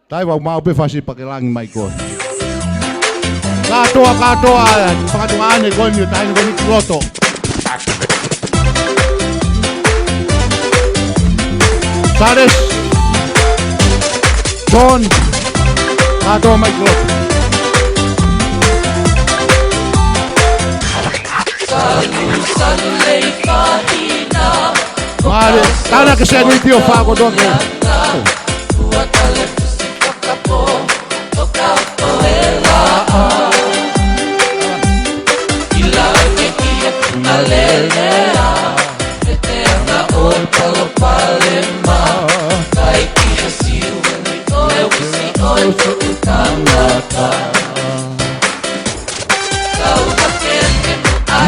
Taiwa mau pe fasi pakelangi mai ko. Katoa pakatuane ko ni tai ko ni kloto. Sares Don katoa mai kloto. Mare, tana che sei il tio fago don.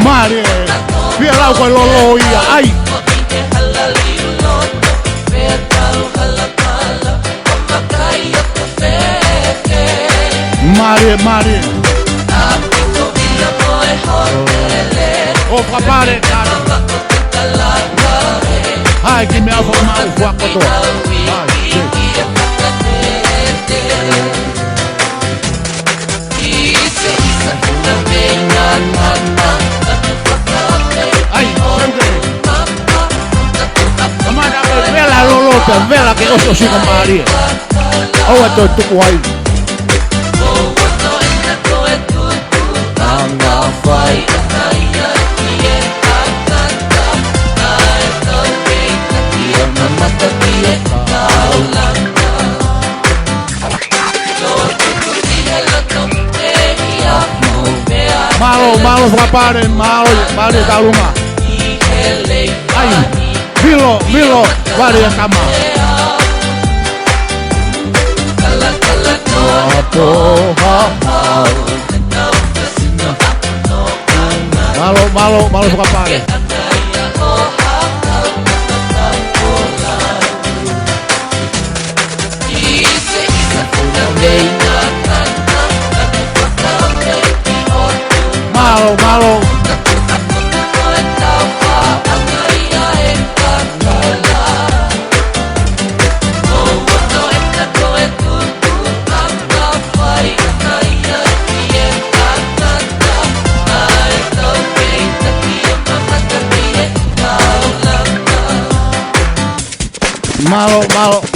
Mare, via l'acqua l'oloia, ai! Mare. Oh, papare, cara. Ai, che mi ha formato il fuoco tu. Ai, sempre. Amada, vela lolota, vela che osso si con Maria. Oh, è tutto qua. Malo frapare, malo taluma. Ai, Vilo, varia cama. Malo frapare. Malo. Malo.